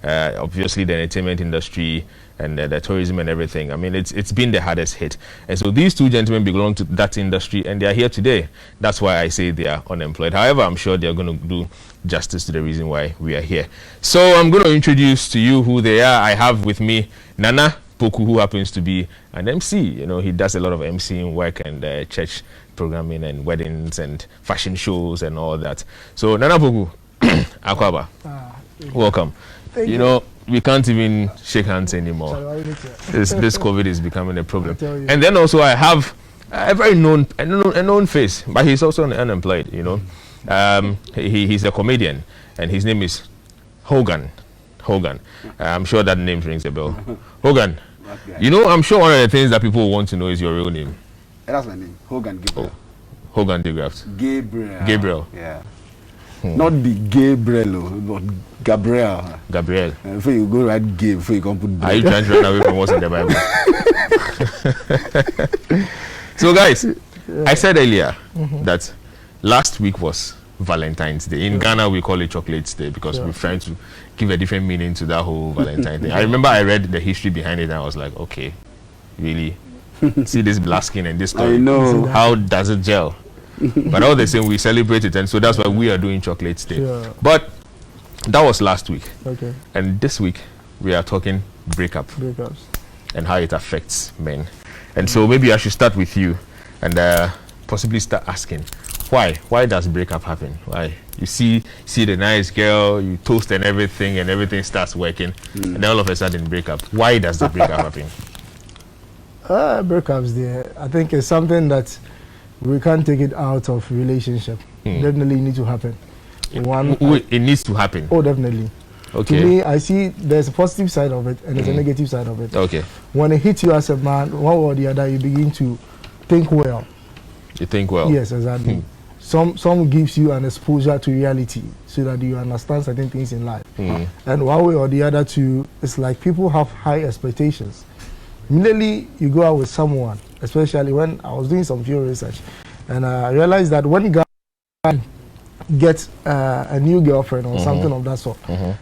obviously the entertainment industry and the tourism and everything. I mean, it's been the hardest hit. And so these two gentlemen belong to that industry and they are here today. That's why I say they are unemployed. However, I'm sure they're going to do justice to the reason why we are here. So I'm going to introduce to you who they are. I have with me Nana Poku, who happens to be an MC. You know, he does a lot of MCing work and church programming and weddings and fashion shows and all that. So Nana Poku, Akwaba, welcome. Thank you. Know, we can't even shake hands anymore. This COVID is becoming a problem. And then also I have a very known face, but he's also unemployed. You know, he's a comedian, and his name is Hogan. I'm sure that name rings a bell. Hogan. You know, I'm sure one of the things that people want to know is your real name. That's my name, Hogan Gabriel. Oh, Hogan DeGraft. Gabriel. Yeah. Not the Gabriel, but Gabriel. Before you go write Gabe, before you can put. Are you trying to run away from what's in the Bible? So, guys, I said earlier that last week was Valentine's Day. In Ghana, we call it Chocolates Day because we're trying to give a different meaning to that whole Valentine thing. I remember I read the history behind it and I was like, okay, really? See this black skin and this story. I know. How does it gel? But all the same, we celebrate it, and so that's why we are doing Chocolates Day. But that was last week. Okay. And this week, we are talking breakups and how it affects men. And so maybe I should start with you and possibly start asking, why does breakup happen? Why? You see the nice girl, you toast and everything starts working, and then all of a sudden breakup. Why does the breakup happen? Breakups there, I think it's something that we can't take it out of relationship. Definitely need to happen. It needs to happen. Oh, definitely. Okay. To me, I see there's a positive side of it and there's a negative side of it. Okay. When it hits you as a man, one or the other, you begin to think well. You think well. Yes, exactly. Some gives you an exposure to reality so that you understand certain things in life. And one way or the other too, it's like people have high expectations. Immediately you go out with someone, especially when I was doing some few research, and I realized that when you get a new girlfriend or something of that sort,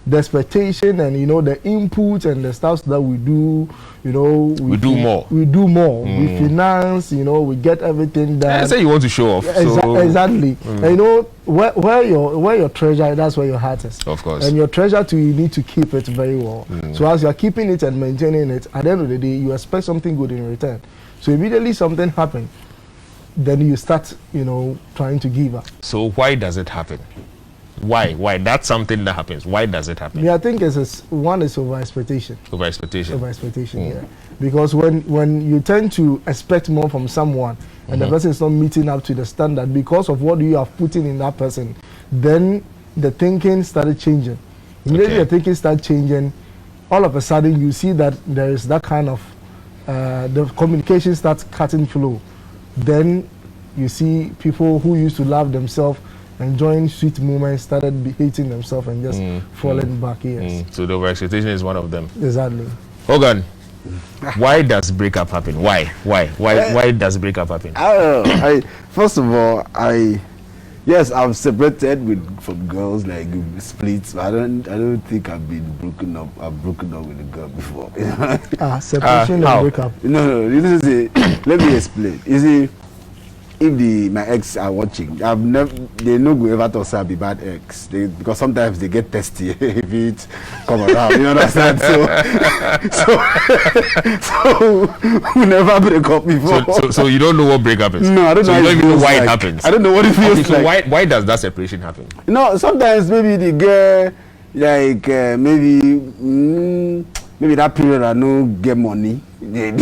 the expectation and the input and the stuff that we do, we do more. We finance, we get everything done. I say you want to show off. Exactly. And where your treasure, that's where your heart is. Of course. And your treasure too, you need to keep it very well. So as you are keeping it and maintaining it, at the end of the day, you expect something good in return. So immediately something happens, then you start, trying to give up. So why does it happen? Why? That's something that happens. Why does it happen? Yeah, I think one is over expectation. Over expectation, yeah. Because when you tend to expect more from someone and the person is not meeting up to the standard because of what you have put in that person, then the thinking started changing. Immediately the thinking started changing, all of a sudden you see that there is that kind of, the communication starts cutting flow. Then you see people who used to love themselves, enjoying sweet moments, started hating themselves and just falling back. Yes. So the over-expectation is one of them. Exactly. Hogan, why does breakup happen? Why does breakup happen? I don't know. First of all, yes, I've separated from girls, like splits. But I don't think I've been broken up. I've broken up with a girl before. Separation and breakup. No. This is let me explain. You see, if my ex are watching, they no go ever to say I be bad ex. Because sometimes they get testy if it come around. You understand? So we never break up before. So you don't know what breakup is. No, I don't know. You don't even know why it happens. I don't know what it feels like. So why does that separation happen? Sometimes maybe the girl maybe that period I no get money. And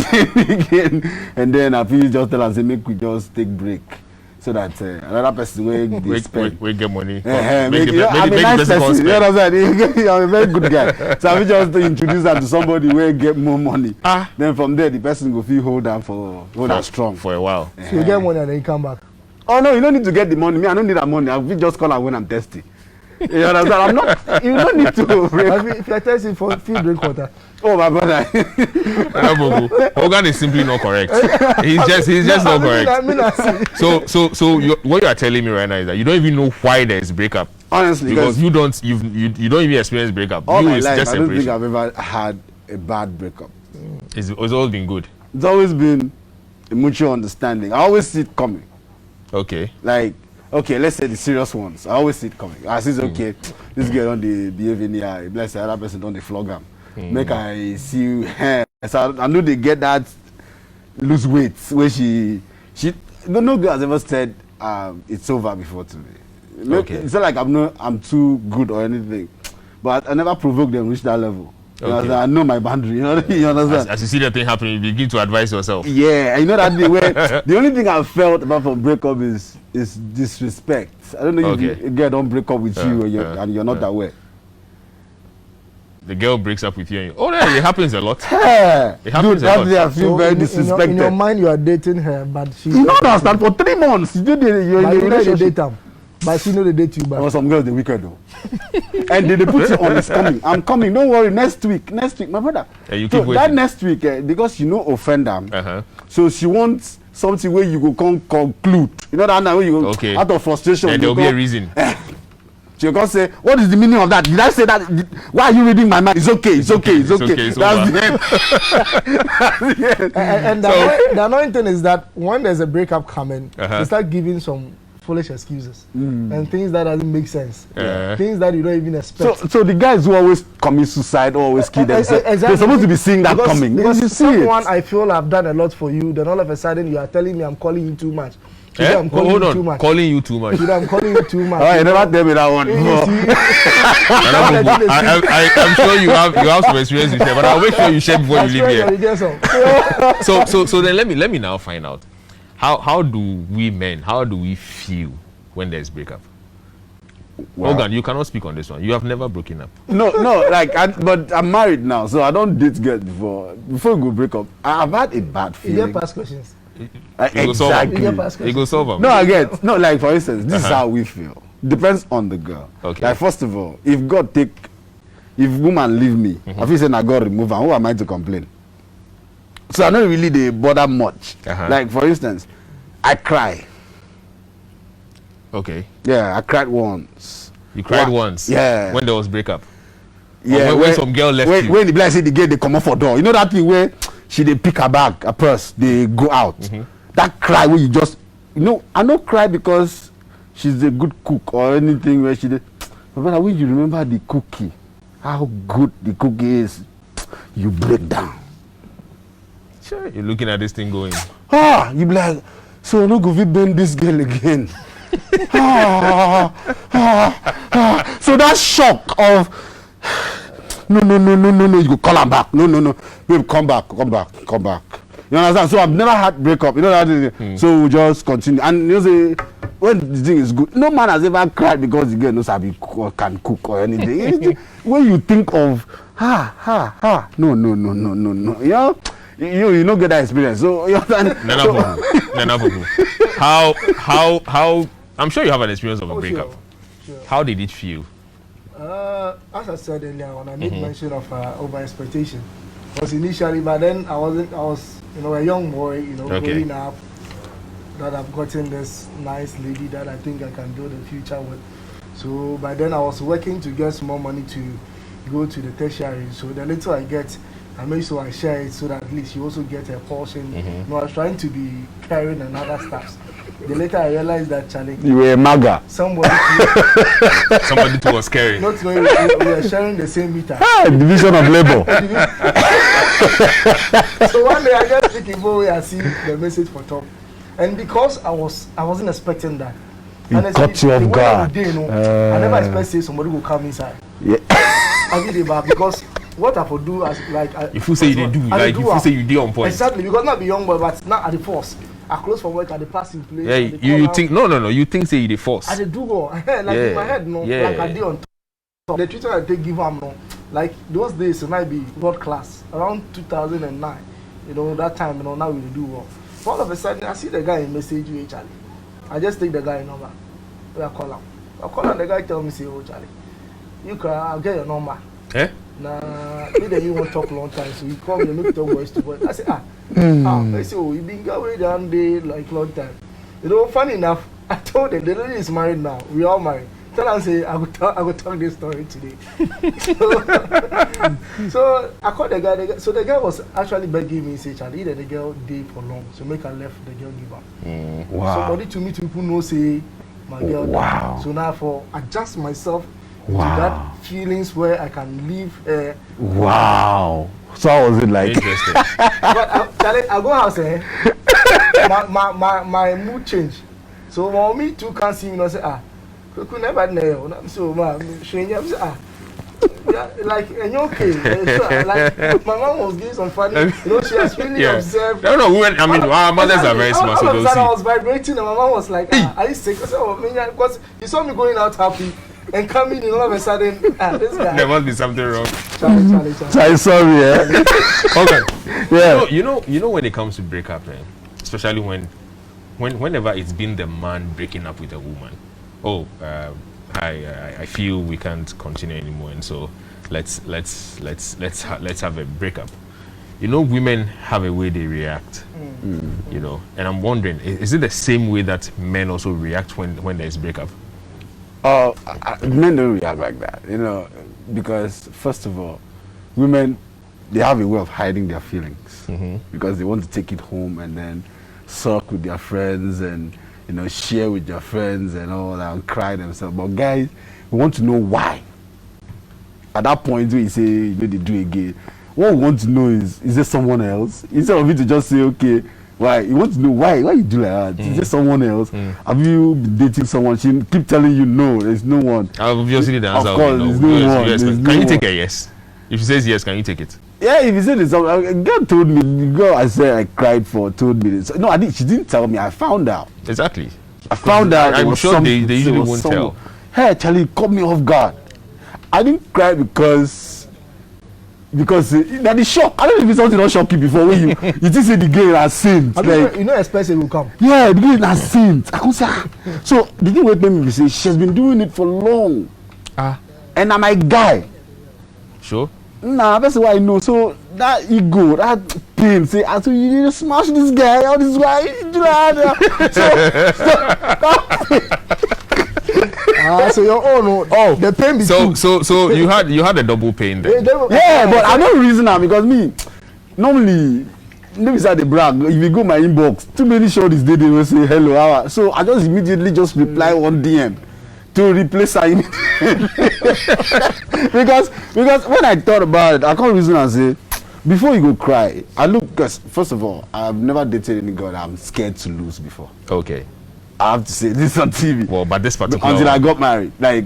then I feel just tell and say make we just take break so that another person will get money. I'm a nice person. You understand? I'm a very good guy. So I will just introduce her to somebody where get more money. Then from there the person will feel hold on strong for a while. So you get money and then you come back. Oh no, you don't need to get the money. Me, I don't need that money. I will just call her when I'm thirsty. You understand? You don't need to. If you're thirsty for few drink water. Oh my brother. Hogan is simply not correct. He's just not correct. So what you are telling me right now is that you don't even know why there is breakup. Honestly, because you don't even experience breakup. All my It's life, just I don't think separation. I've ever had a bad breakup. It's always been good. It's always been a mutual understanding. I always see it coming. Okay. Like, okay, let's say the serious ones. I always see it coming. I see, okay, this girl on the behave in here. Bless the other person on the flog him. Make I see you. So I know they get that lose weight where she no girl has ever said it's over before to me. Okay. It's not like I'm too good or anything, but I never provoked them reach that level. You know, I know my boundary. You understand? As you see that thing happening, you begin to advise yourself. Yeah, you know that day where the only thing I felt about from breakup is disrespect. I don't know if a girl don't break up with you and you're not aware. The girl breaks up with you. And yeah, it happens a lot. It happens a lot. Day I feel very disrespected. In your mind, you are dating her, but she. You don't understand. For 3 months, you're in a relationship. But she know they date you back. Well, some girls, they wicked though. And they put you on, it's coming. I'm coming, don't worry, next week, my brother. Yeah, you so keep that next week, because you know offend them, so she wants something where you go conclude. You know that way you go out of frustration. And there'll be a reason. She can say, what is the meaning of that? Did I say that? Why are you reading my mind? It's okay. That's the end. And the annoying thing is that when there's a breakup coming, they start giving some foolish excuses and things that doesn't make sense, things that you don't even expect. So the guys who always commit suicide or always kill themselves, they're supposed to be seeing that coming. Because you see someone I feel I've done a lot for you, then all of a sudden you are telling me I'm calling you too much. I'm calling you too much. Calling you too much. I'm calling you too much. Oh, you never tell me that one. I'm sure you have some experience with that, but I'll make sure you share before you leave here. So then let me now find out. How do we feel when there's breakup? Well, Ogan, you cannot speak on this one. You have never broken up. No, but I'm married now, so I don't date girls before we go break up. I've had a bad feeling. You get past questions. Exactly. You go solve them. No, I get. No, like for instance, this is how we feel. Depends on the girl. Okay. Like first of all, if woman leave me, I feel saying I God remove her, who am I to complain? So I don't really they bother much. Like for instance, I cry. Okay. Yeah, I cried once. You cried once? Yeah. When there was breakup? Yeah. When some girl left you? When the blind say the girl, they come up for door. You know that thing where she they pick her bag, her purse, they go out. That cry where you just, I don't cry because she's a good cook or anything where she did. But when you remember the cookie, how good the cookie is, you break down. Sure, you're looking at this thing going. You be like, so I'm not going to bend this girl again. So that shock of no, you go call her back. No, babe, come back. You understand? So I've never had breakup. You know that. So we just continue. And you know, when the thing is good, no man has ever cried because the girl knows how to can cook or anything. When you think of no. You don't get that experience. So you understand? None. How? I'm sure you have an experience of a breakup. Sure. How did it feel? As I said earlier, when I made mention of over expectation, was initially, but then I was a young boy, growing up, that I've gotten this nice lady that I think I can build a future with. So by then I was working to get more money to go to the tertiary. So the little I get, I make sure I share it so that at least you also get a portion. I was trying to be caring and other stuff. The later I realized that challenge. You were a maga. Somebody too was caring. Not knowing we were sharing the same meter. Division of labor. So one day I just thinking away I see the message for Tom. And because I wasn't expecting that. It caught you off guard. I never expect say somebody will come inside. Yeah. I did it back because what I would do as like if you say you do, like if you say you do on point. Exactly, because not be young boy, but not at the force. I close from work at the passing place. Yeah, you think no, you think say you the force. I do go like in my head, like I did on top. The treatment I take give them like those days it might be world class around 2009. That time, now we do well. All of a sudden I see the guy in message you, Charlie. I just take the guy number. I call him. The guy tell me say, oh Charlie, I'll get your number. Nah, maybe you won't talk long time, so you call me, make talk voice to voice. I say, I say, you been away down there like long time. Funny enough, I told them the lady is married now. We all married. tell them say I will tell this story today. So I called the guy. So the guy was actually begging me, say, "Charlie, the girl day for long, so make her left the girl give up." Wow. Somebody to me to people know say my girl. Wow. Died. So now for adjust myself Wow. to that feelings where I can live. Wow. So how was it like? Interesting. But Charlie, I go house my mood change. So mommy too can't see me and say could never know. So yeah, like and you're okay. So, like my mom was giving some funny. She has really observed. No, women. I mean, our mothers are very smart. All So of a they'll sudden, I see. was vibrating, and my mom was like, "Are you sick?" I said, "Oh, man, because you saw me going out happy and coming in all of a sudden. This guy." There must be something wrong. Charlie. So sorry, eh? Okay. Yeah. You know when it comes to breakup, especially whenever it's been the man breaking up with a woman. Oh, I feel we can't continue anymore, and so let's have a breakup. You know, women have a way they react. You know, and I'm wondering, is it the same way that men also react when there's breakup? Men don't react like that, you know, because first of all, women, they have a way of hiding their feelings because they want to take it home and then sulk with their friends and, you know, share with their friends and all that and cry themselves. But guys, we want to know why. At that point when you say, you know, they do again, what we want to know is there someone else? Instead of you to just say, okay, why? You want to know why you do like that? Is there someone else? Have you been dating someone? She keep telling you no, there's no one. Obviously the answer Of course, will be there's no. no one. Yes, There's can no you take one. a yes? If she says yes, can you take it? Yeah, if you said it's something, girl told me, the girl I said I cried for told me this. No, I didn't. She didn't tell me. I found out. Exactly. I found out. I'm sure they usually won't tell. Hey, Charlie, caught me off guard. I didn't cry because that is shock. I don't know if it's something not shock you before when you just say the girl has sinned. Like, you know, expensive will come. yeah, the girl has sinned. I can't say. So the thing with me say she has been doing it for long. And I'm my guy. Sure. Nah, that's why I know. So that ego, that pain, say, so you need to smash this guy, all this guy, you do that. So your own, the pain be So you had a double pain then. Yeah, but I don't reason now because me, normally, maybe it's at the brag. If you go my inbox, too many shorties they will say hello. How are-" So I just immediately just reply one DM to replace her because when I thought about it, I can't reason and say, before you go cry, I look, because first of all, I've never dated any girl that I'm scared to lose before. Okay. I have to say this on TV. Well, but this particular until one. I got married, like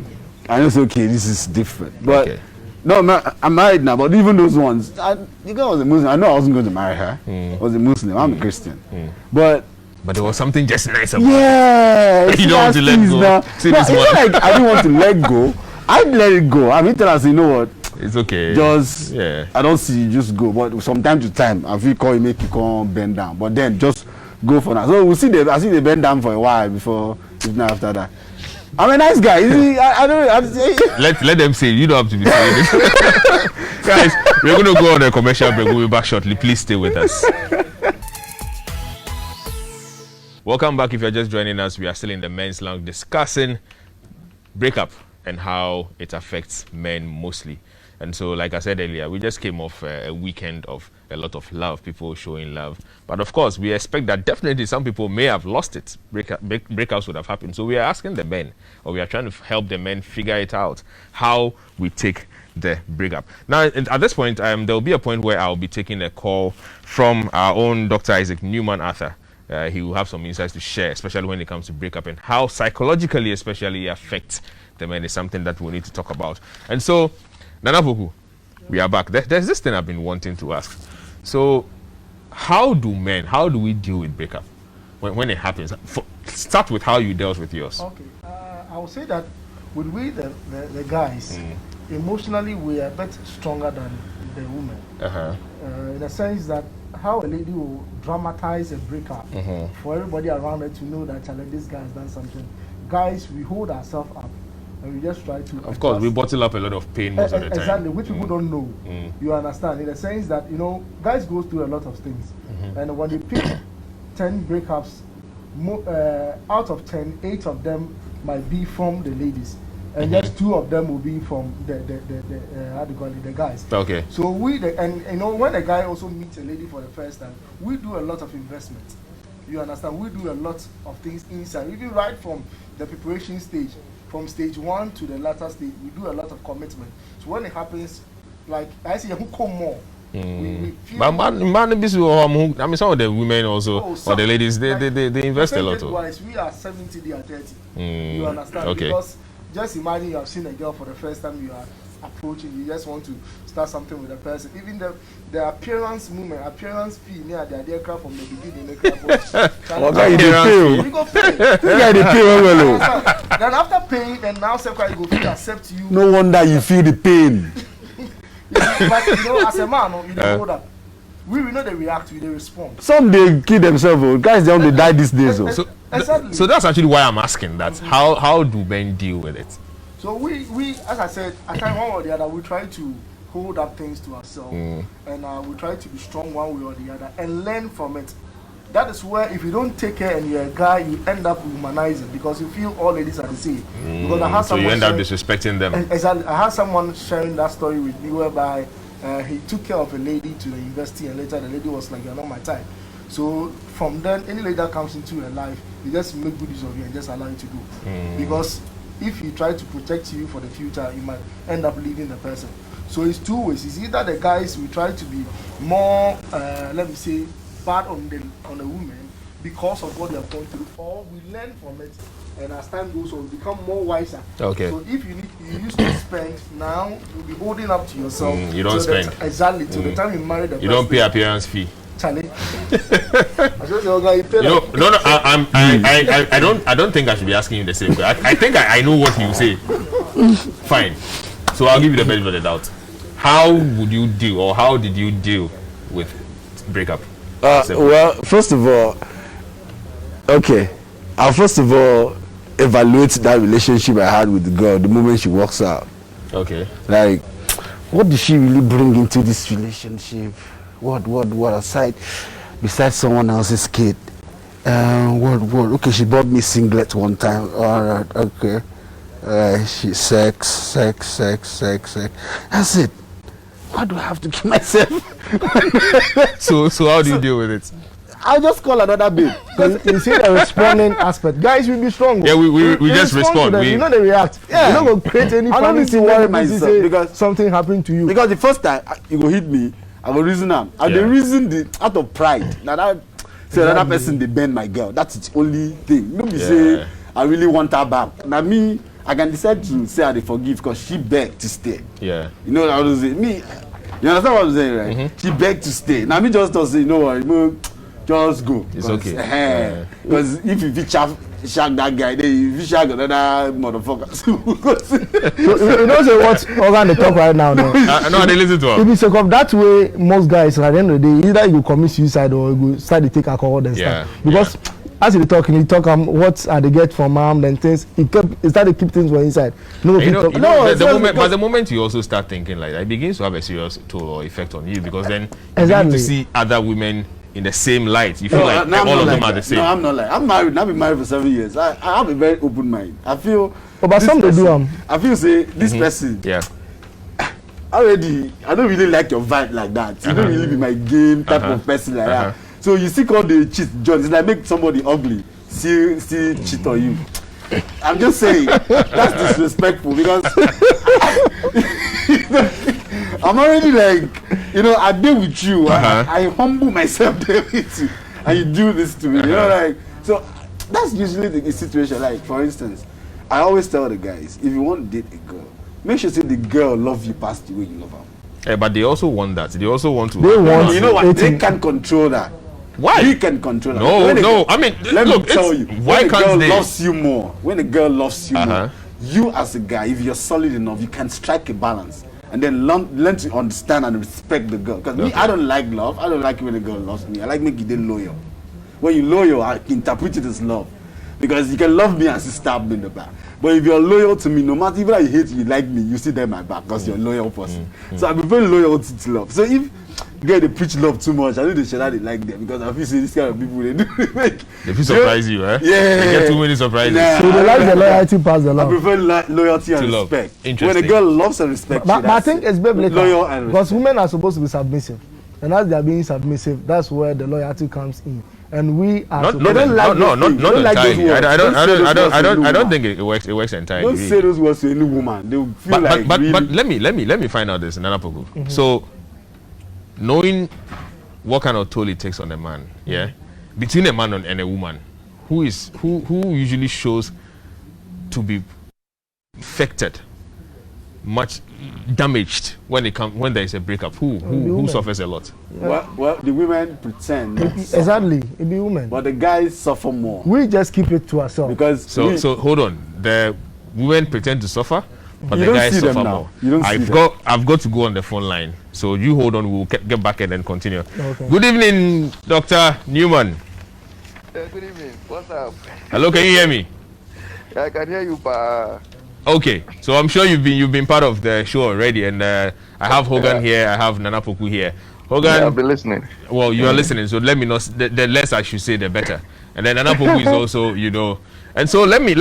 I just okay, this is different. But Okay. no, I'm married now. But even those ones, the girl was a Muslim. I know I wasn't going to marry her. I was a Muslim. I'm a Christian. But there was something just nice about yeah, You don't want to let go. Now. See No, this it's one. not like I didn't want to let go. I'd let it go. I mean, tell us, you know what? It's okay. Just yeah. I don't see you just go. But from time to time, I feel call you make you come bend down. But then just go for now. So we'll see. I see they bend down for a while before, if not after that. I'm a nice guy. I don't know. Let them say. You don't have to be saying it. Guys, we're going to go on a commercial break. We'll be back shortly. Please stay with us. Welcome back. If you're just joining us, we are still in the men's lounge discussing breakup and how it affects men mostly. And so, like I said earlier, we just came off a weekend of a lot of love, people showing love. But of course, we expect that definitely some people may have lost it. Breakups would have happened. So we are asking the men, or we are trying to help the men figure it out, how we take the breakup. Now, at this point, there will be a point where I'll be taking a call from our own Dr. Isaac Newman Arthur. He will have some insights to share, especially when it comes to breakup and how psychologically, especially, it affects the men. Is something that we need to talk about. And so, Nana Poku, we are back. There's this thing I've been wanting to ask. So, how do we deal with breakup when it happens? Start with how you dealt with yours. Okay, I would say that with we the guys, emotionally we are a bit stronger than the women. In the sense that how a lady will dramatize a breakup for everybody around her to know that this guy has done something. Guys, we hold ourselves up. And we just try to. Of course, we bottle up a lot of pain most of the time. Exactly, which people don't know. You understand? In the sense that, guys go through a lot of things. And when they pick 10 breakups, out of 10, 8 of them might be from the ladies. and just 2 of them will be from the how do you call it, the guys. Okay. So and you know, when a guy also meets a lady for the first time, we do a lot of investment. You understand? We do a lot of things inside, even right from the preparation stage, from stage 1 to the latter stage. We do a lot of commitment. So when it happens, like I say, who come more? We feel. But I mean, some of the women also, or the ladies, they invest a lot. We are 70, they are 30. You understand? Okay. Because just imagine you have seen a girl for the first time, you are approaching, you just want to start something with a person. Even the appearance fee near the idea from the beginning. You go pay. Then after paying, then now you go feel accept you. No wonder you feel the pain. But you know, as a man, you know that we know they react, they respond. Some they kill themselves. Guys, they die these days. Exactly. So that's actually why I'm asking that. How do men deal with it? So we as I said, at time one or the other, we try to hold up things to ourselves, and we try to be strong one way or the other and learn from it. That is where if you don't take care and you're a guy, you end up humanizing because you feel all ladies are the same. Because I had so you end up disrespecting them. Exactly. I had someone sharing that story with me whereby he took care of a lady to the university, and later the lady was like, "You're not my type." So from then, any lady that comes into your life, you just make good use of you and just allow you to go. Because if you try to protect you for the future, you might end up leaving the person. So it's 2 ways. It's either the guys we try to be more, let me say, bad on the women because of what they have gone through, or we learn from it, and as time goes on, we become more wiser. Okay. So if you used to spend, now you'll be holding up to yourself. You don't spend. Exactly. Till the time you marry the person. You don't pay appearance fee. Charlie. I don't think I should be asking you the same. I think I know what you say. Fine. So I'll give you the benefit of the doubt. How would you deal, or how did you deal with breakup? Well, first of all, okay, I'll first of all evaluate that relationship I had with the girl the moment she walks out. Okay. Like, what did she really bring into this relationship? What aside, besides someone else's kid? Okay, she bought me singlet one time. Alright, okay. She sex. That's it. Why do I have to kill myself? So how do you deal with it? I'll just call another babe. Because you see the responding aspect. Guys will be strong. Yeah, we just respond. You know they react. Yeah. You don't go create any I don't need to worry myself because something happened to you. Because the first time you go hit me, I go reason am. And the reason out of pride. Now that say another person they bend my girl. That's the only thing. Nobody say I really want her back. Now me, I can decide to say I forgive because she begged to stay. Yeah. You know what I'm saying? Me, you understand what I'm saying, right? She begged to stay. Now me just don't say, you know what, just go. It's okay. Because if you shag that guy, then you shag another motherfucker. You know what organ they talk right now? No, they listen to her. If you say of that way, most guys at the end of the day, either you commit suicide or you start to take alcohol and stuff. Because as you talk what are they get from then things it start to keep things for inside. The moment you also start thinking like that, it begins to have a serious toll or effect on you, because then you begin to see other women in the same light. You feel like all of them are the same. No, I'm not like I'm married. I've been married for 7 years. I have a very open mind. I feel. But some they do. I feel say this person. Yeah. Already, I don't really like your vibe like that. You don't really be my game type of person like that. So you see, all the cheat, John. It's like make somebody ugly still cheat on you. I'm just saying that's disrespectful because I'm already like, I deal with you. I humble myself there with you, and you do this to me. You know, like, so that's usually the situation. Like, for instance, I always tell the guys, if you want to date a girl, make sure the girl love you past the way you love her. Yeah, but they also want that. They also want to. They want. You know what? They can't control that. Why? You can control that. No. I mean, let me tell you. Why can't they? When a girl loves you more, you as a guy, if you're solid enough, you can strike a balance and then learn to understand and respect the girl. Because me, I don't like love. I don't like when a girl loves me. I like making them loyal. When you're loyal, I interpret it as love. Because you can love me and still stab me in the back. But if you're loyal to me, no matter even if you hate me, you like me, you still there my back because you're a loyal person. So I prefer loyalty to love. So if Girl, they preach love too much. I know they shall like them because I feel say this kind of people they do They feel surprise you, eh? Yeah. They get too many surprises. Nah. So they like the loyalty past the I love. prefer loyalty and To love. respect. Interesting. When a girl loves and respects But you, I think it's biblical. loyal and Because respect. women are supposed to be submissive. And as they are being submissive, that's where the loyalty comes in. And we are Not entirely. I don't think it works. It works entirely. Don't say those words to any woman. They will feel like But really. let me find out this, Nana Poku. So, knowing what kind of toll it takes on a man, yeah, between a man and a woman, who usually shows to be affected, much damaged when there is a breakup, who suffers a lot. Well, the women pretend. Exactly, it be women. But the guys suffer more. We just keep it to ourselves. Because So hold on, the women pretend to suffer, but You the don't guys see them suffer now. more. You don't see I've got to go on the phone line, so you hold on. We'll get back and then continue. Okay. Good evening, Dr. Newman. Good evening. What's up? Hello, can you hear me? I can hear you, pa. Okay, so I'm sure you've been part of the show already, and I have Hogan here, I have Nana Poku here. Hogan, Yeah, I've been listening. well, you are listening, so let me know. The less I should say, the better. And then Nana Poku is also, and so let me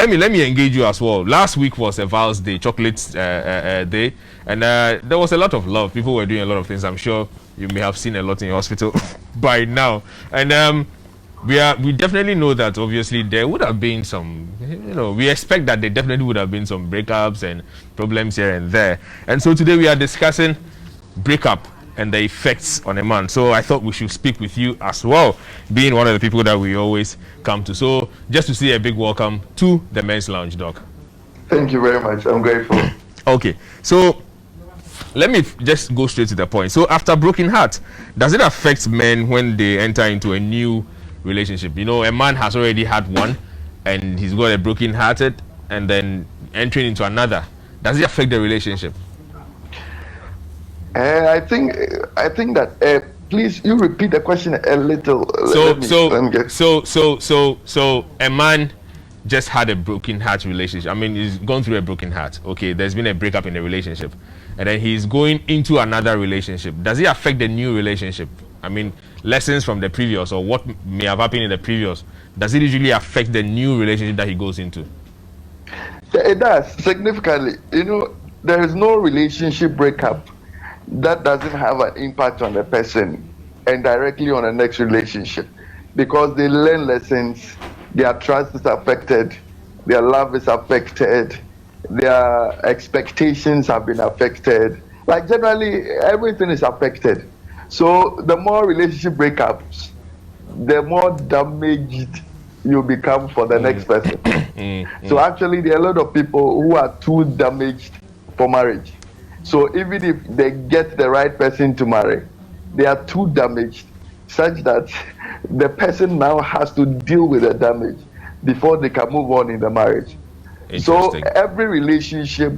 engage you as well. Last week was a Val's Day, chocolate day, and there was a lot of love. People were doing a lot of things. I'm sure you may have seen a lot in your hospital by now, and we definitely know that obviously there would have been some, we expect that there definitely would have been some breakups and problems here and there. And so today we are discussing breakup and the effects on a man. So I thought we should speak with you as well, being one of the people that we always come to. So just to say a big welcome to the Men's Lounge, Doc. Thank you very much. I'm grateful. Okay, so let me just go straight to the point. So after broken heart, does it affect men when they enter into a new relationship? A man has already had one and he's got a broken hearted, and then entering into another, does it affect the relationship? I think that please you repeat the question a little. So a man just had a broken heart relationship. I mean, he's gone through a broken heart. Okay, there's been a breakup in the relationship, and then he's going into another relationship. Does it affect the new relationship? I mean, lessons from the previous or what may have happened in the previous, does it usually affect the new relationship that he goes into? It does significantly. There is no relationship breakup that doesn't have an impact on the person and directly on the next relationship, because they learn lessons, their trust is affected, their love is affected, their expectations have been affected. Like generally, everything is affected. So the more relationship breakups, the more damaged you become for the next person. So actually, there are a lot of people who are too damaged for marriage. So even if they get the right person to marry, they are too damaged such that the person now has to deal with the damage before they can move on in the marriage. So every relationship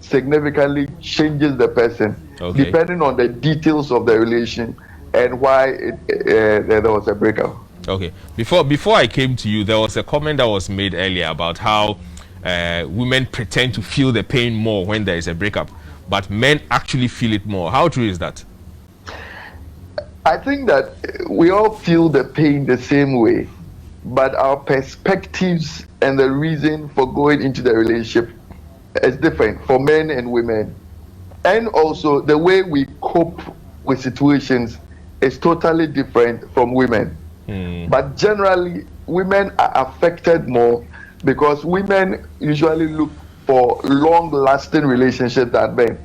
significantly changes the person, depending on the details of the relation and why there was a breakup. Okay. Before I came to you, there was a comment that was made earlier about how women pretend to feel the pain more when there is a breakup, but men actually feel it more. How true is that? I think that we all feel the pain the same way, but our perspectives and the reason for going into the relationship is different for men and women. And also the way we cope with situations is totally different from women. But generally, women are affected more because women usually look for long-lasting relationships than men.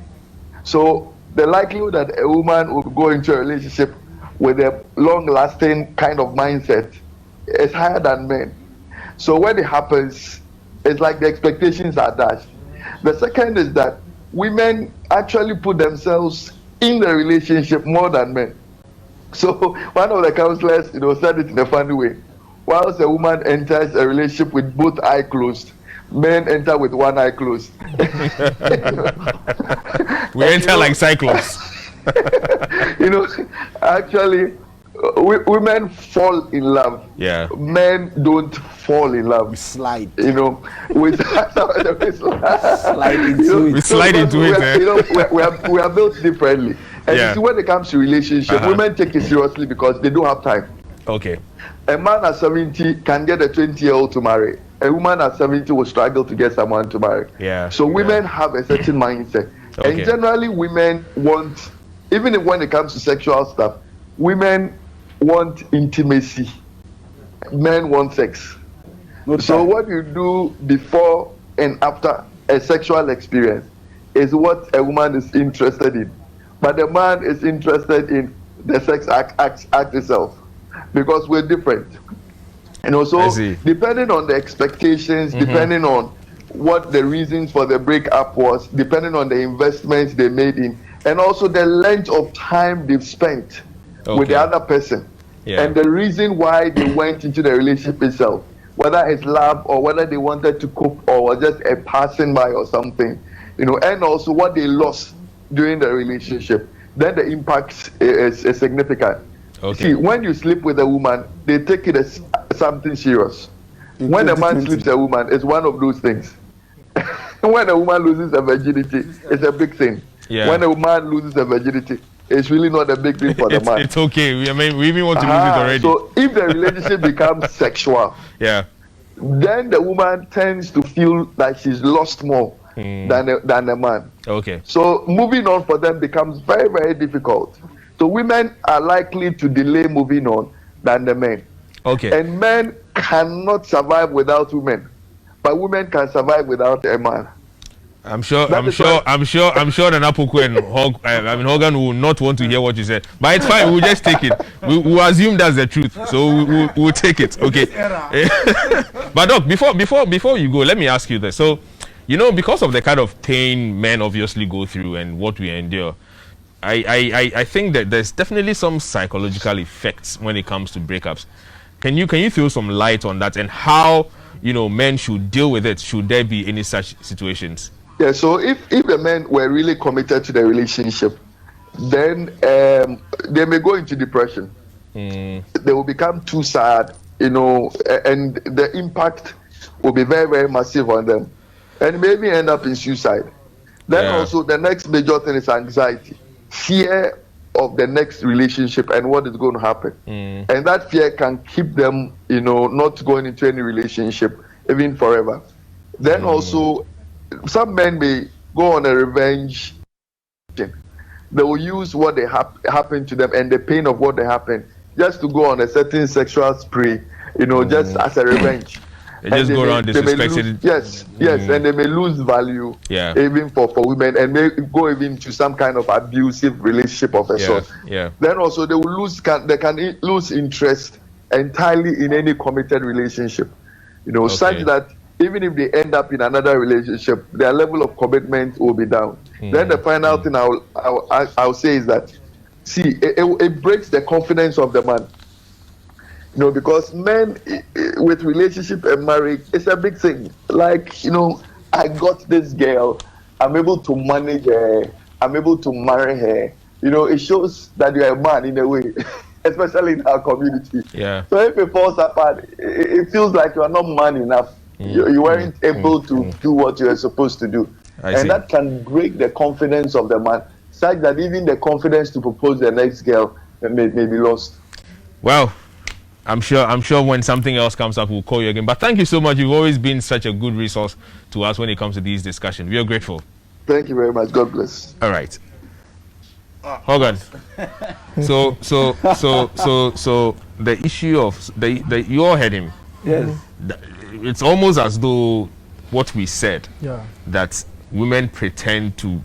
So the likelihood that a woman will go into a relationship with a long-lasting kind of mindset is higher than men. So when it happens, it's like the expectations are dashed. The second is that women actually put themselves in the relationship more than men. So one of the counselors, said it in a funny way. Whilst a woman enters a relationship with both eyes closed, men enter with one eye closed. We enter like cyclops. Actually, women fall in love. Yeah. Men don't fall in love. We slide. You know, we Slide into it. We slide into it. You know, we are built differently. And Yeah. you see, when it comes to relationship, women take it seriously because they don't have time. Okay. A man at 70 can get a 20-year-old to marry. A woman at 70 will struggle to get someone to marry. Yeah. So women have a certain mindset. Okay. And generally women want, even when it comes to sexual stuff, women want intimacy. Men want sex. So what you do before and after a sexual experience is what a woman is interested in. But the man is interested in the sex act itself. Because we're different. And also, depending on the expectations, depending on what the reasons for the breakup was, depending on the investments they made in, and also the length of time they've spent with the other person, and the reason why they went into the relationship itself, whether it's love or whether they wanted to cope or just a passing by or something, you know, and also what they lost during the relationship, then the impact is significant. See, when you sleep with a woman, they take it as something serious. When a man sleeps with a woman, it's one of those things. When a woman loses her virginity, it's a big thing. Yeah. When a man loses her virginity, it's really not a big thing for the man. It's okay. We even want to lose it already. So if the relationship becomes sexual, then the woman tends to feel like she's lost more than the man. Okay. So moving on for them becomes very, very difficult. So women are likely to delay moving on than the men. Okay. And men cannot survive without women, but women can survive without a man. I'm sure that Napoku and Hogan will not want to hear what you said, but it's fine. We'll just take it. We'll assume that's the truth, so we'll take it. Okay. But Doc, before you go, let me ask you this. So, you know, because of the kind of pain men obviously go through and what we endure, I think that there's definitely some psychological effects when it comes to breakups. Can you throw some light on that and how, you know, men should deal with it? Should there be any such situations? Yeah. So if the men were really committed to the relationship, then they may go into depression. They will become too sad, you know, and the impact will be very, very massive on them, and maybe end up in suicide. Then also the next major thing is anxiety. Fear of the next relationship and what is going to happen, and that fear can keep them, you know, not going into any relationship even forever. Then also, some men may go on a revenge. They will use what they happened to them and the pain of what they happened just to go on a certain sexual spree, you know, just as a revenge. They just go around disrespecting. Yes, and they may lose value, even for women, and may go even to some kind of abusive relationship of a sort. Then also they will they can lose interest entirely in any committed relationship, you know, such that even if they end up in another relationship, their level of commitment will be down. Then the final thing I'll say is that, see, it breaks the confidence of the man. You know, because men with relationship and marriage, it's a big thing. Like, you know, I got this girl, I'm able to manage her, I'm able to marry her. You know, it shows that you're a man in a way, especially in our community. So if it falls apart, it feels like you're not man enough. You weren't able to do what you were supposed to do. And that can break the confidence of the man, such that even the confidence to propose the next girl may be lost. Well, I'm sure when something else comes up, we'll call you again. But thank you so much. You've always been such a good resource to us when it comes to these discussions. We are grateful. Thank you very much. God bless. All right. Hogan. So the issue of you all heard him. Yes. It's almost as though what we said, that women pretend to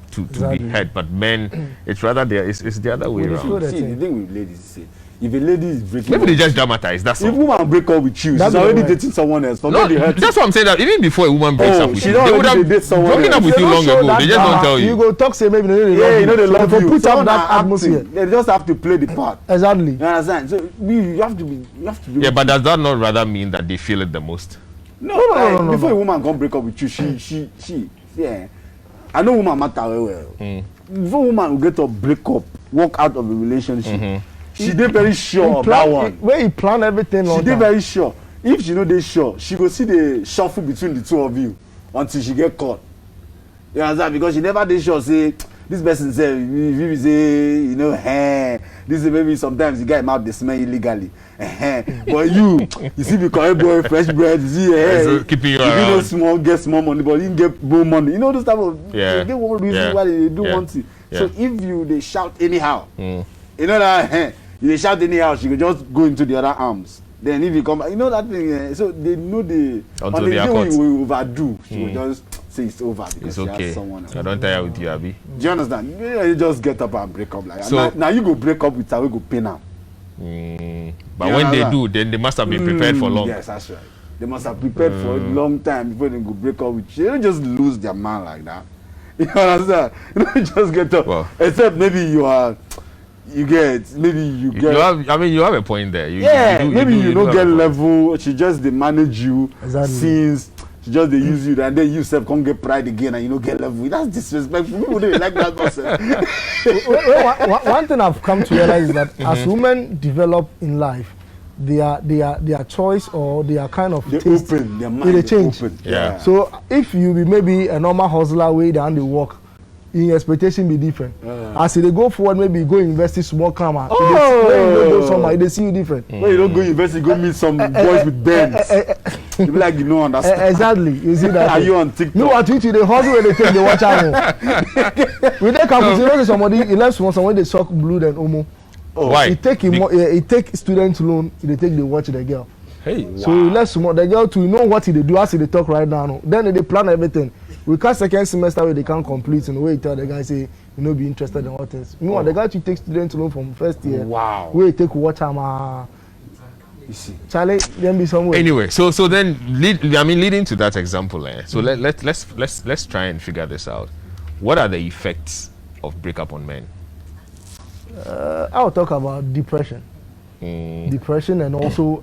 be heard, but men, it's rather it's the other way around. See, the thing with ladies is, if a lady is breaking maybe they just dramatize. That's all. If a woman break up with you, she's already dating someone else. No, that's what I'm saying. That even before a woman breaks up with you, they would have broken up with you long ago. They just don't tell you. You go talk, say maybe you know they love you. Put up that atmosphere. They just have to play the part. Exactly. You understand? So you have to be. Yeah, but does that not rather mean that they feel it the most? No. Before a woman can break up with you, she I know woman matter well. Before a woman will get to break up, walk out of a relationship. she did very sure of that one. Where he plan everything She did very sure. If she know they sure, she go see the shuffle between the two of you until she get caught. You understand? Because she never did sure say this person say if you say you know this is maybe sometimes the guy might they smell illegally. But you see the correct boy, fresh bread, you see so keeping you around. You know small get small money, but you didn't get more money. You know those type of they get one reason why they do one thing. So if you they shout anyhow, you know that you shout anyhow, she could just go into the other arms. Then if you come back, you know that thing. So they know the on the day when you overdo, she will just say it's over because it's she okay. has someone else. I don't tire with you, Abi. Do you understand? You just get up and break up like so, now you go break up with her, we go pay now. But when they do, then they must have been prepared for long. Yes, that's right. They must have prepared for a long time before they go break up with you. They don't just lose their man like that. You understand? You don't just get up. Well, except maybe you get a point there. Maybe you don't get level. She just they manage you since she just they use you and then you self can't get pride again and you don't get level. That's disrespectful. People don't like that person. One thing I've come to realize is that as women develop in life, their choice or their kind of taste, open, their mind they change. Open. Yeah. So if you be maybe a normal hustler way down the walk, your expectation be different. As they go forward, maybe go invest in small camera. They see you different. When you don't go invest, you go meet some boys with Benz. You be like you don't understand. Exactly. You see that? Are you on TikTok? No, what you they hustle when they take the watch out. We take consideration somebody he left somebody they suck blue then Omo. Why? He take student loan. They take the watch the girl. Hey. So he left the girl to know what they do as they talk right now. No. Then they plan everything. We can't second semester where they can't complete in the way you tell the guy say you know be interested in what things. Meanwhile, the guy to take student loan from first year. Wow. Where he take watch You see. Charlie, then be somewhere. Anyway, so then leading to that example, so let's try and figure this out. What are the effects of breakup on men? I'll talk about depression. Depression and also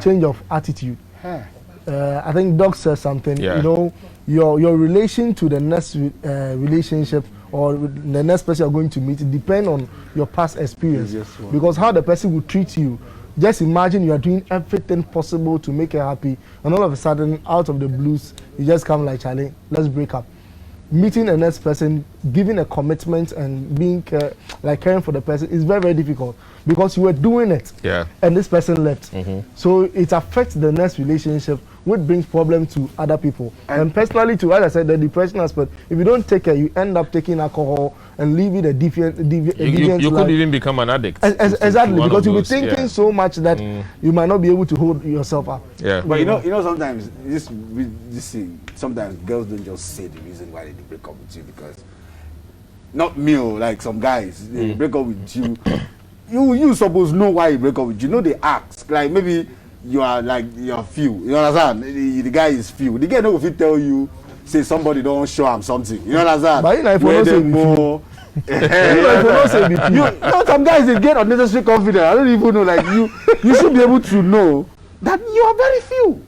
change of attitude. I think Doc said something. Yeah. You know, your relation to the next relationship or the next person you're going to meet depend on your past experience. Because how the person will treat you. Just imagine you are doing everything possible to make her happy, and all of a sudden, out of the blues, you just come like, Charlie, let's break up. Meeting the next person, giving a commitment and being caring for the person is very, very difficult because you were doing it and this person left. So it affects the next relationship, which brings problems to other people. And personally, too, as I said, the depression aspect, if you don't take care, you end up taking alcohol and living a deviant you could even become an addict. Exactly, because you'll be thinking so much that you might not be able to hold yourself up. Yeah. But you know, sometimes this thing, sometimes girls don't just say the reason why they break up with you because not me, like some guys, they break up with you. You supposed know why you break up with you. You know they ask. Like maybe you're few. You understand? The guy is few. The guy no fit tell you, say somebody don't show him something. You understand? But if you say more some guys they get unnecessary confidence. I don't even know, like you should be able to know that you are very few.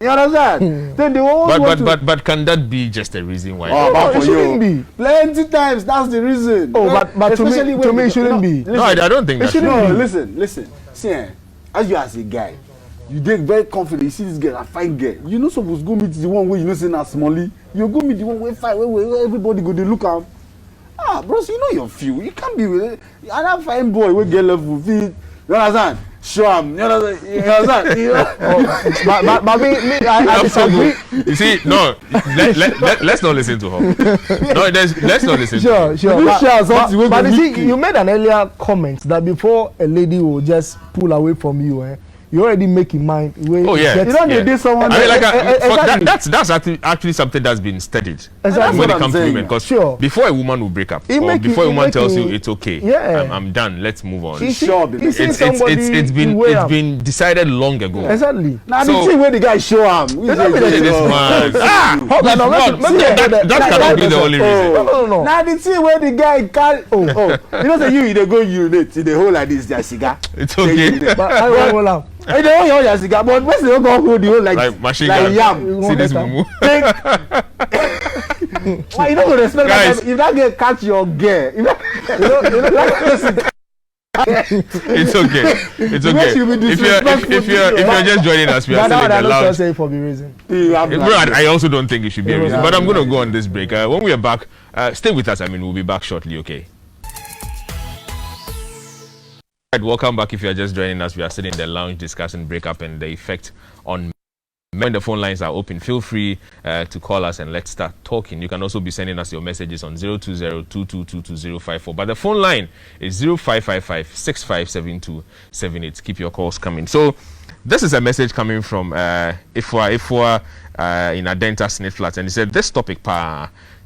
You understand? Then they always but can that be just a reason why? It shouldn't be. Plenty times that's the reason. But to me it shouldn't be. No, I don't think that. No, listen. See, as you as a guy, you get very confident. You see this girl, a fine girl. You not supposed to go meet the one where you know say na smally. You go meet the one where fine, where everybody go they look at. Bros, you know you're few. You can't be with it. Another fine boy will get level feet. You understand? Show him. You understand? But me, I disagree. You see, no, let's not listen to her. No, let's not listen. Sure. But you see, you made an earlier comment that before a lady will just pull away from you, you already make in mind. You don't need someone. I mean, that's actually something that's been studied. Exactly. When it comes to women, because before a woman will break up, or before a woman tells you it's okay, I'm done, let's move on. It's been decided long ago. Exactly. Now the thing where the guy show him. That cannot be the only reason. No. Now the thing where the guy can't. You know say you they go urinate in the hole like this, their cigar. It's okay. But I won't hold out. I don't know your cigar, but when they go hold you like machine like gun. See this mumu. Why you don't respect that if that girl catch your girl? You know It's okay. It's okay. If you're just joining us, we are still in the lounge. Say for the reason. Bro, I also don't think it should be a reason. But I'm going to go on this break. When we are back, stay with us. I mean, we'll be back shortly. Okay. Right, welcome back. If you are just joining us, we are still in the lounge discussing breakup and the effect on. When the phone lines are open, feel free to call us and let's start talking. You can also be sending us your messages on 020-2222-054. But the phone line is 0555-657278. Keep your calls coming. So this is a message coming from Ifwa in Adenta Snit Flats. And he said, this topic,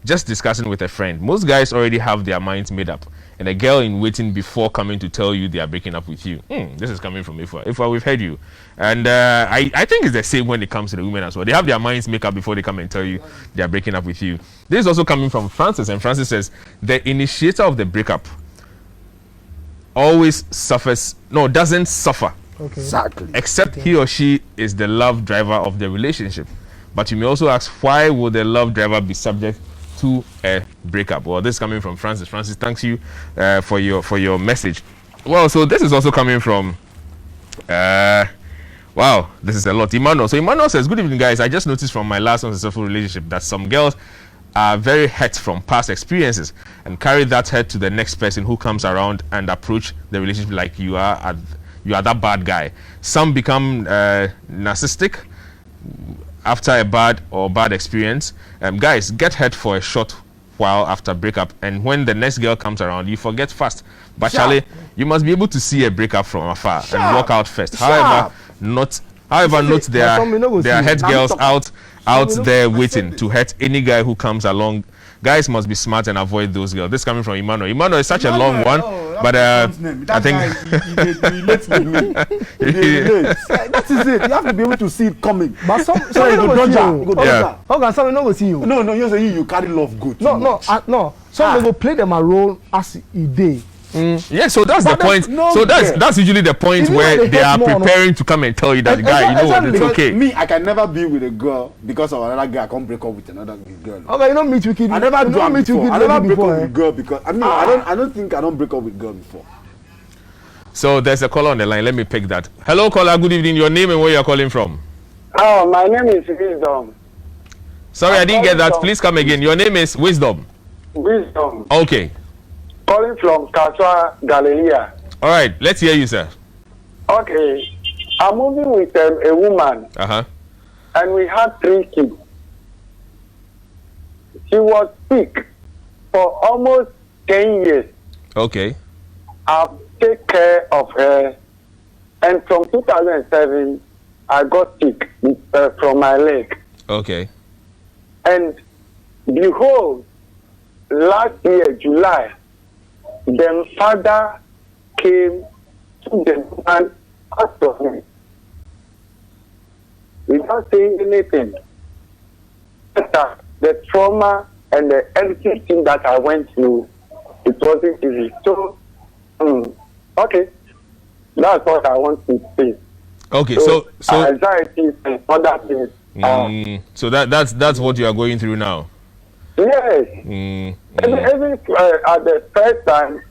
just discussing with a friend. Most guys already have their minds made up. And a girl in waiting before coming to tell you they are breaking up with you. This is coming from Ifwa. Ifwa, we've heard you. And I think it's the same when it comes to the women as well. They have their minds made up before they come and tell you they are breaking up with you. This is also coming from Francis. And Francis says, the initiator of the breakup doesn't suffer. Okay. Exactly. Except he or she is the love driver of the relationship. But you may also ask, why would the love driver be subject to a breakup? Well, this is coming from Francis. Francis, thanks you for your message. Well, so this is also coming from wow, this is a lot. Emmanuel. So Emmanuel says, good evening, guys. I just noticed from my last unsuccessful relationship that some girls are very hurt from past experiences and carry that hurt to the next person who comes around and approach the relationship like you are that bad guy. Some become narcissistic after a bad experience. Guys, get hurt for a short while after breakup, and when the next girl comes around, you forget fast. But Charlie, you must be able to see a breakup from afar and walk out first. However, note there are hurt girls out there waiting to hurt any guy who comes along. Guys must be smart and avoid those girls. This is coming from Emmanuel. Emmanuel is such a long one, but I think that is it. You have to be able to see it coming. But some you go dodge. How can someone not see you? No, you say you carry love good. No. Some will play them a role as a day. Yeah, so that's the point. That's usually the point where they are preparing to come and tell you that, guy, you know what, it's okay. Me, I can never be with a girl because of another guy. I can't break up with another girl. Okay, you don't meet with kid. I never do it before. I never break up with girl because I don't think I don't break up with girl before. So there's a caller on the line. Let me pick that. Hello, caller. Good evening. Your name and where you're calling from? Oh, my name is Wisdom. Sorry, I didn't get that. Please come again. Your name is Wisdom. Wisdom. Okay. Calling from Kaswa, Galilee. All right, let's hear you, sir. Okay, I'm moving with a woman, and we had 3 kids. She was sick for almost 10 years. Okay. I've taken care of her, and from 2007, I got sick from my leg. Okay. And behold, last year, July, the father came to the man after me without saying anything. The trauma and the everything that I went through, it wasn't easy. So, okay, that's what I want to say. Okay, so anxiety and other things. So that's what you are going through now. Yes. Even at the first time,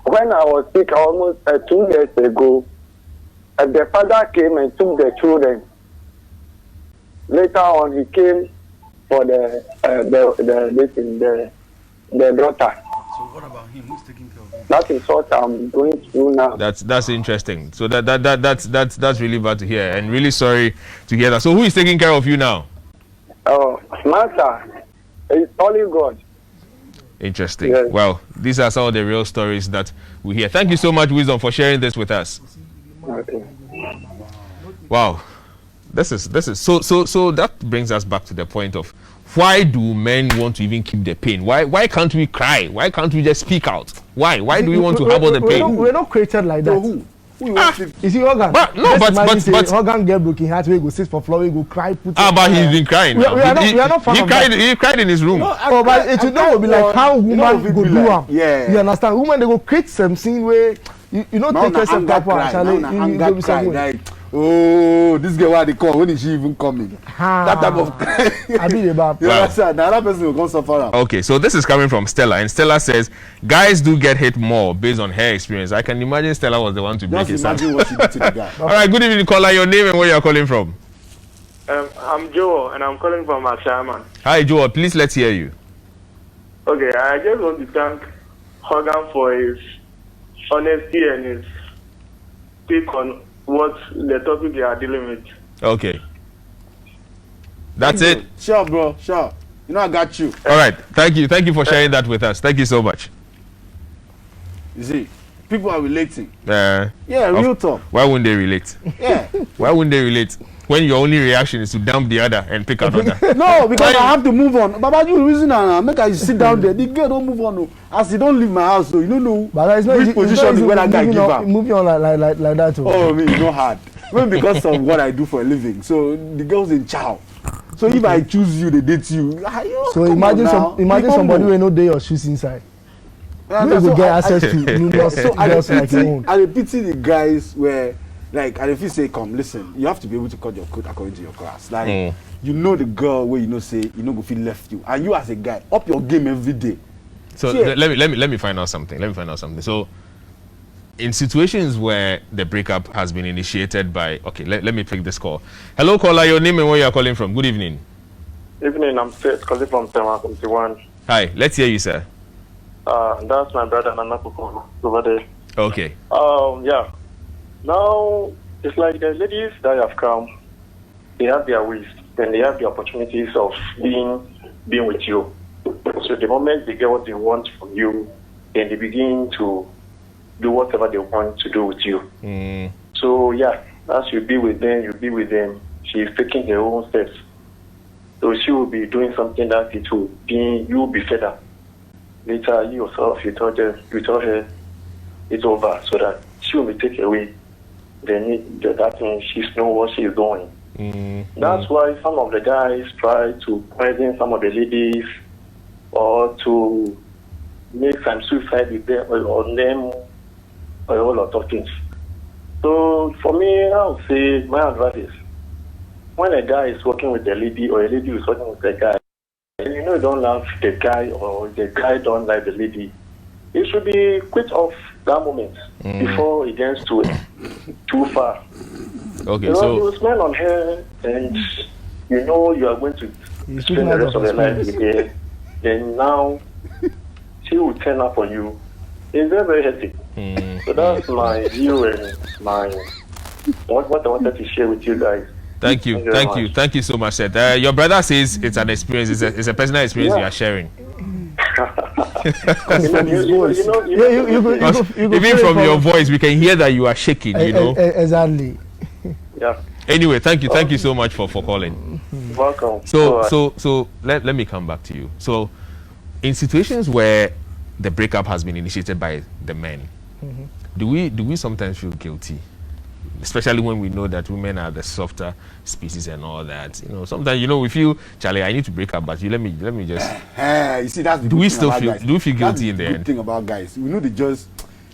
when I was sick almost 2 years ago, the father came and took the children. Later on, he came for the daughter. So what about him? Who's taking care of him? That is what I'm going through now. That's interesting. So that's really bad to hear, and really sorry to hear that. So who is taking care of you now? Oh, Master. It's only God. Interesting. Yes. Well, these are some of the real stories that we hear. Thank you so much, Wisdom, for sharing this with us. Okay. Wow. This is so that brings us back to the point of why do men want to even keep the pain? Why can't we cry? Why can't we just speak out? Why do we want to harbor the pain? We're not created like that. Who You see, Organ. But Organ get broken heart. We go sit for floor. We go cry. But he's been crying. We are not far from that. He cried in his room. But it will be like how woman go do am. Yeah. You understand? Woman they go create some scene where you know take yourself proper. Actually, you go be some way. Oh, this girl what they call, when is she even coming? That type of I be the bad. You understand? The other person will come suffer. Okay, so this is coming from Stella, and Stella says guys do get hit more based on her experience. I can imagine Stella was the one to break Just it up. imagine what she did to the guy. All right, good evening, caller. Your name and where you are calling from? I'm Joe, and I'm calling from Ashaman. Hi, Joel. Please let's hear you. Okay, I just want to thank Hogan for his honesty and his take on what the topic we are dealing with. Okay. That's it. Sure, bro. Sure. You know I got you. All right. Thank you. Thank you for sharing that with us. Thank you so much. You see, people are relating. Yeah, real talk. Why wouldn't they relate? Yeah. Why wouldn't they relate? When your only reaction is to dump the other and pick another. No, because I have to move on. Baba, you reason and make I sit down there. The girl don't move on. No. As he don't leave my house, so you don't know But it's not which easy, position when that guy give up. moving on like that. Too. Oh, me, it's not hard. Maybe because of what I do for a living. So the girl's in chow. So if I choose you, they date you. So imagine somebody who no day your shoes inside. You will get access to numerous girls like your own. I pity the guys where, like, and if you say, come, listen, you have to be able to cut your coat according to your class. Like, you know the girl where you know say you know go feel left you, and you as a guy up your game every day. So let me find out something. So, in situations where the breakup has been initiated by, okay, let me pick this call. Hello, caller. Your name and where you are calling from. Good evening. Evening, I'm Seth calling from Tema 71. Hi. Let's hear you, sir. That's my brother Nana Pukolo over there. Okay. Yeah. Now it's like the ladies that have come, they have their ways, then they have the opportunities of being with you. So the moment they get what they want from you, then they begin to do whatever they want to do with you. So yeah, as you be with them, she's taking her own steps. So she will be doing something that you will be fed up. Later, you yourself, you tell her it's over, so that she will be taken away. Then that means she's know what she's doing. That's why some of the guys try to poison some of the ladies or to make some suicide with them or on them or a whole lot of things. So for me, I would say my advice is when a guy is working with a lady or a lady is working with a guy, and you know you don't love the guy or the guy don't like the lady, it should be quit off that moment before it gets too far. Okay, you know, so you smile on her and you know you are going to spend the rest of your life with her. Then now she will turn up on you. It's very, very hectic. So that's my view and what I wanted to share with you guys. Thank you so much, Seth. Your brother says it's an experience, it's a personal experience you are sharing. Even from your voice, we can hear that you are shaking. You know exactly. Yeah. Anyway, thank you so much for calling. Welcome. So let me come back to you. So, in situations where the breakup has been initiated by the men, do we sometimes feel guilty? Especially when we know that women are the softer species and all that. You know, sometimes we feel, Charlie, I need to break up, but let me just. You see, that's the do good we thing still about feel? guys. Do we feel guilty in the Good end? thing about guys, we know they just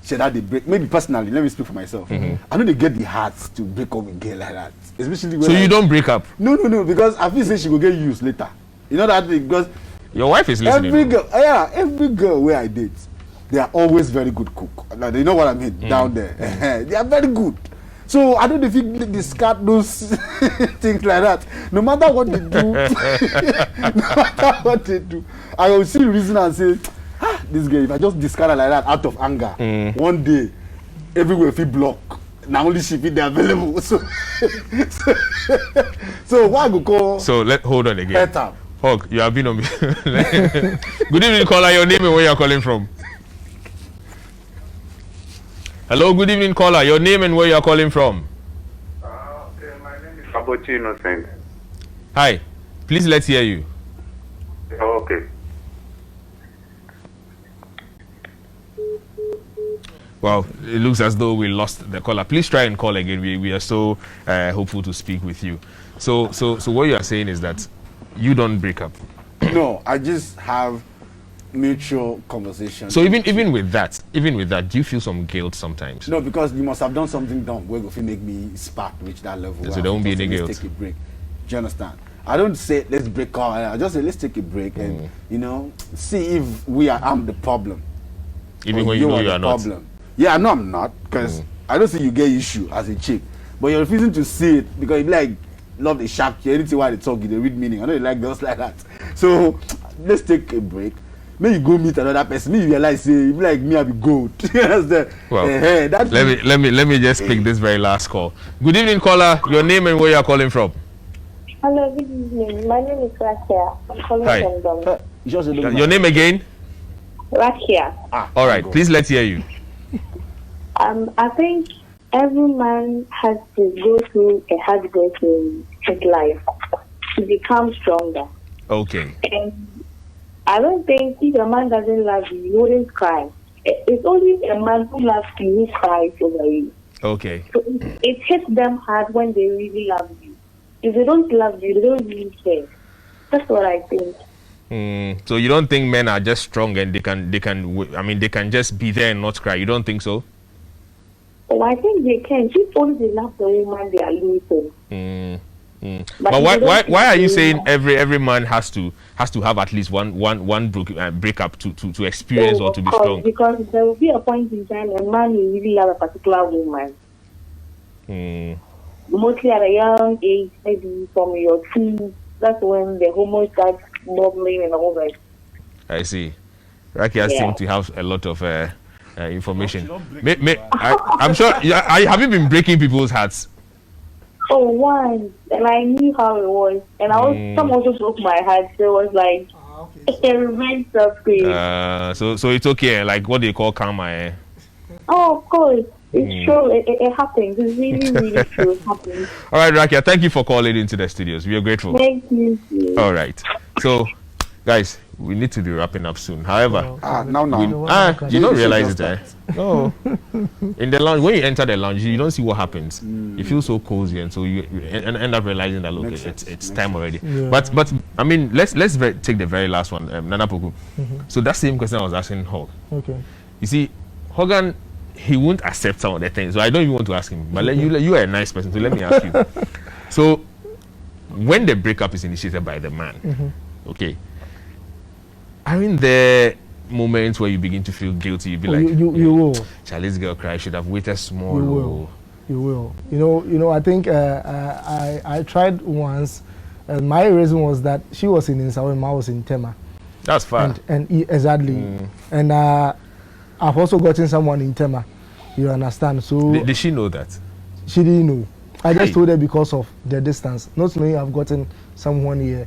share that they break. Maybe personally, let me speak for myself. I know they get the heart to break up with girl like that, especially when. So you don't break up? No, because I feel say she will get used later. You know that because your wife is listening. Every girl where I date, they are always very good cook. Now they know what I mean down there. They are very good. So I don't know if you discard those things like that. No matter what they do, I will see the reason and say, this girl, if I just discard her like that out of anger, one day, everywhere feel block. Now only she be available. So why go call? So hold on again. Better. Hog, you have been on me. Good evening, caller. Your name and where you are calling from. Hello, good evening, caller. Your name and where you are calling from. Okay, my name is Abochi Innocent. Hi, please let's hear you. Okay. Well, it looks as though we lost the caller. Please try and call again. We are so hopeful to speak with you. So what you are saying is that you don't break up. No, I just have mutual conversation. So even with that, do you feel some guilt sometimes? No, because you must have done something dumb where if you make me spark reach that level. So there won't be any guilt. Let's take a break. Do you understand? I don't say let's break up. I just say let's take a break and see if I'm the problem. Even when you know you are not. Problem. Yeah, I know I'm not because I don't see you get issue as a chick, but you're refusing to see it because you like love the shark. Anything why they talk, they read meaning. I know you like girls like that. So let's take a break. Maybe you go meet another person. Maybe you realize, say, you be like me, I be goat. Well, let me just pick this very last call. Good evening, caller. Your name and where you are calling from? Hello, good evening. My name is Rakia. I'm calling from Dom. Your name again? Rakia. All right. Please let's hear you. I think every man has to go through a heartbreak in his life to become stronger. Okay. And I don't think if a man doesn't love you, you wouldn't cry. It's only a man who loves you who cries over you. Okay. So it hits them hard when they really love you. If they don't love you, they don't really care. That's what I think. So you don't think men are just strong and they can just be there and not cry? You don't think so? Oh, I think they can. If only they love the woman, they are losing. But why are you saying every man has to have at least one breakup to experience or to be strong? Because there will be a point in time a man will really love a particular woman. Mostly at a young age, maybe from your teens. That's when the hormones start bubbling and all that. I see. Rakia seems to have a lot of information. I'm sure. Have you been breaking people's hearts? Oh, once, and I knew how it was, and someone also broke my heart. So it was like a revenge story. So it's okay. Like what they call karma. Oh, of course. It's true. It happens. It's really, really true. It happens. All right, Rakia, thank you for calling into the studios. We are grateful. Thank you. All right. So, guys, we need to be wrapping up soon. However, you don't realize it, eh? No. In the lounge, when you enter the lounge, you don't see what happens. You feel so cozy, and so you end up realizing that look, it's time already. Yeah. But I mean, let's take the very last one, Nana Poku. So that same question I was asking Hog. Okay. You see, Hogan, he won't accept some of the things, so I don't even want to ask him. But you are a nice person, so let me ask you. So, when the breakup is initiated by the man, okay, aren't there moments where you begin to feel guilty? You be like, you will. Charlie's girl cry. I should have waited small. You will. You know. I think I tried once, and my reason was that she was in Insawe and I was in Tema. That's fine. And exactly. And I've also gotten someone in Tema. You understand? So did she know that? She didn't know. I just told her because of the distance. Not knowing I've gotten someone here.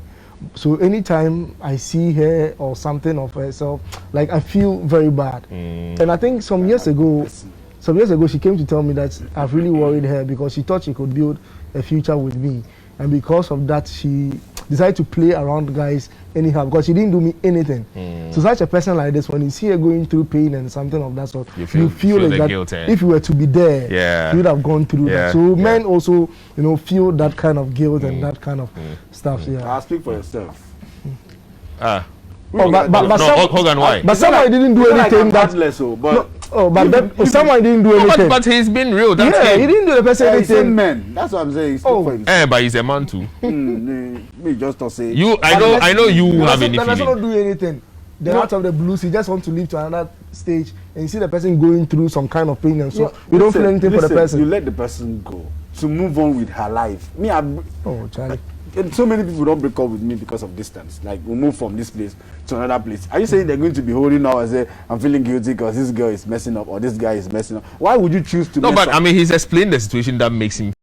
So anytime I see her or something of herself, like I feel very bad. And I think some years ago she came to tell me that I've really worried her because she thought she could build a future with me. And because of that, she decided to play around guys anyhow because she didn't do me anything. So such a person like this, when you see her going through pain and something of that sort, you feel like that guilt, if you were to be there, you would have gone through that. So men also, feel that kind of guilt and that kind of stuff. I'll speak for yourself. Hogan, why? But someone didn't do anything someone didn't do anything. But he's been real. He didn't do the person anything. Man, that's what I'm saying. For himself. But he's a man too. Me just to say. I know you have any feeling. He doesn't do anything. Then out of the blues, he just wants to live to another stage, and you see the person going through some kind of pain, and so you don't feel anything for the person. You let the person go to move on with her life. Charlie. And so many people don't break up with me because of distance. Like, we move from this place to another place. Are you saying they're going to be holding now and say, I'm feeling guilty because this girl is messing up or this guy is messing up? Why would you choose to mess up? But I mean, he's explained the situation that makes him